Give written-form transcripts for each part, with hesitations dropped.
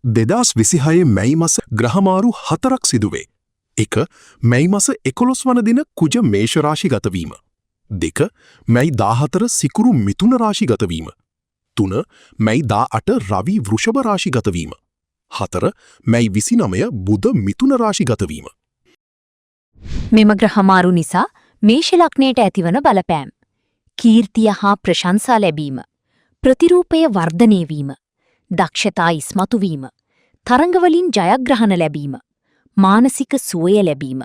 2026 මැයි මස ග්‍රහමාරු 4ක් සිදුවේ. 1. මැයි මස 11 වන දින කුජ මේෂ රාශිගත වීම. 2. මැයි 14 සිකුරු මිථුන රාශිගත වීම. 3. මැයි 18 රවි වෘෂභ රාශිගත වීම. 4. මැයි 29 බුධ මිථුන රාශිගත වීම. මෙම ග්‍රහමාරු නිසා මේෂ ලග්නයට ඇතිවන බලපෑම්. කීර්තිය හා ප්‍රශංසා ලැබීම. ප්‍රතිරූපය වර්ධනය වීම. දක්ෂතා ඉස්මතු වීම. තරංගවලින් ජයග්‍රහණ ලැබීම. මානසික සුවය ලැබීම.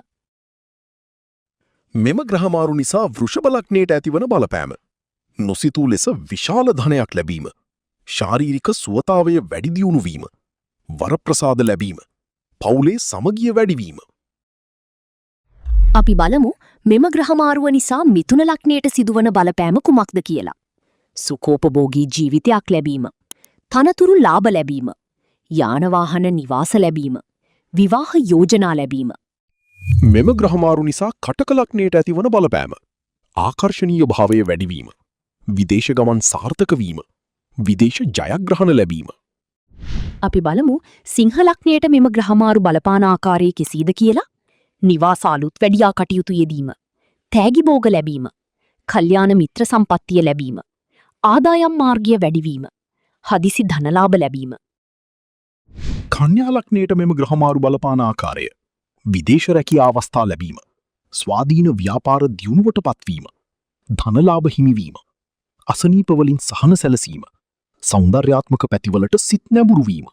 මෙම ග්‍රහමාරු නිසා වෘෂභ ලග්නයට ඇතිවන බලපෑම. නොසිතූ ලෙස විශාල ධනයක් ලැබීම. ශාරීරික සුවතාවය වැඩි දියුණු වීම. වරප්‍රසාද ලැබීම. පවුලේ සමගිය වැඩිවීම. අපි බලමු මෙම ග්‍රහමාරුව නිසා මිථුන ලග්නයට සිදුවන බලපෑම කුමක්ද කියලා. සුඛෝපභෝගී ජීවිතයක් ලැබීම. තනතුරු ලාභ ලැබීම. යාන වාහන නිවාස ලැබීම. විවාහ යෝජනා ලැබීම. මෙම ග්‍රහමාරු නිසා කටක ලග්නයට ඇතිවන බලපෑම. ආකර්ශනීය භාවය වැඩිවීම. විදේශ ගමන් සාර්ථක වීම. විදේශ ජයග්‍රහණ ලැබීම. අපි බලමු සිංහ ලග්නයට මෙම ග්‍රහමාරු බලපාන ආකාරය කෙසේද කියලා. නිවාස අලුත් වැඩියා කටයුතු යෙදීම. තෑගි භෝග ලැබීම. කල්යාණ මිත්‍ර සම්පත්තිය ලැබීම. ආදායම් මාර්ගය වැඩිවීම. හදිසි ධනලාභ ලැබීම. කන්‍යා ලග්නයට මෙම ග්‍රහමාරු බලපාන ආකාරය. විදේශ රැකියා අවස්ථා ලැබීම. ස්වාධීන ව්‍යාපාර දියුණුවට පත්වීම. ධනලාභ හිමිවීම. අසනීප වලින් සහන සැලසීම. සෞන්දර්යාත්මක පැතිවලට සිත් නැඹුරු වීම.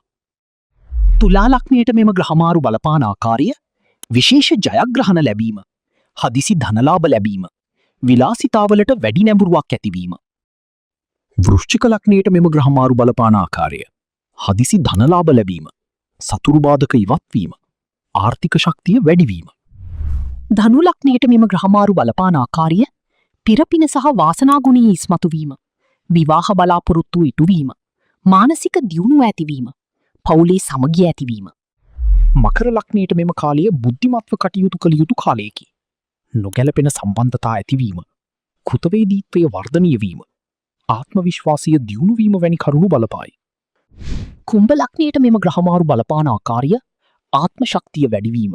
තුලා ලග්නයට මෙම ග්‍රහමාරු බලපාන ආකාරය. විශේෂ ජයග්‍රහණ ලැබීම. හදිසි ධනලාභ ලැබීම. විලාසිතාවලට වැඩි නැඹුරුවක් ඇතිවීම. වෘශ්චික ලග්නයට මෙම ග්‍රහමාරු බලපාන ආකාරය. හදිසි ධනලාභ ලැබීම. සතුරු බාධක ඉවත්වීම. ආර්ථික ශක්තිය වැඩිවීම. ධනු ලග්නයට මෙම ග්‍රහමාරු බලපාන ආකාරය. පිරපින සහ වාසනාගුණී ඉස්මතු වීම. විවාහ බලාපොරොත්තු ඉටුවීම. මානසික දියුණුව ඇතිවීම. පවුලේ සමගිය ඇතිවීම. මකර ලග්නයට මෙම කාලය බුද්ධිමත්ව කටයුතු කළ යුතු කාලයකි. නොගැලපෙන සම්බන්ධතා ඇතිවීම. කෘතවේදීත්වය වර්ධනය වීම. ආත්ම විශ්වාසය දියුණු වීම වැනි කරුණු බලපායි. කුම්භ ලග්නයට මෙම ග්‍රහමාරු බලපාන ආකාරය. ආත්ම ශක්තිය වැඩිවීම.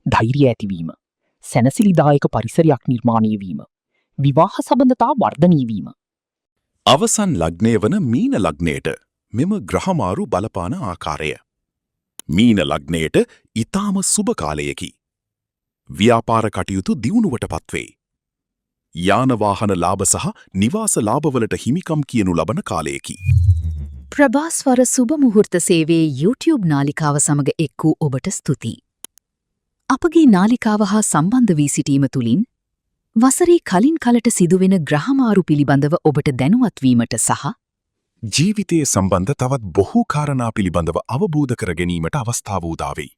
ධෛර්යය ඇතිවීම. සැනසිලිදායක පරිසරයක් නිර්මාණය වීම. විවාහ සබඳතා වර්ධනය වීම. අවසන් ලග්නය වන මීන ලග්නයට මෙම ග්‍රහමාරු බලපාන ආකාරය. මීන ලග්නයට ඊ타ම සුබ කාලයකි. ව්‍යාපාර කටයුතු දියුණුවට පත්වේ. යාන වාහන ලාභ සහ නිවාස ලාභවලට හිමිකම් කියනු ලබන කාලයකි. ප්‍රභාස්වර සුබ මුහුර්ත සේවයේ YouTube නාලිකාව සමග එක් වූ ඔබට ස්තුතියි. අපගේ නාලිකාව හා සම්බන්ධ වී සිටීම තුළින් වසරේ කලින් කලට සිදුවෙන ග්‍රහමාරු පිළිබඳව ඔබට දැනුවත් වීමට සහ ජීවිතයේ සම්බන්ධ තවත් බොහෝ කාරණා පිළිබඳව අවබෝධ කර ගැනීමට අවස්ථාව උදා වෙයි.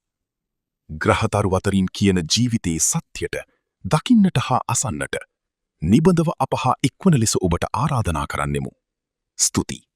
ග්‍රහතරු අතරින් කියන ජීවිතයේ සත්‍යයට දකින්නට හා අසන්නට නිබඳව අප හා එක්වන ලෙස ඔබට ආරාධනා කරන්නෙමු. ස්තුතියි.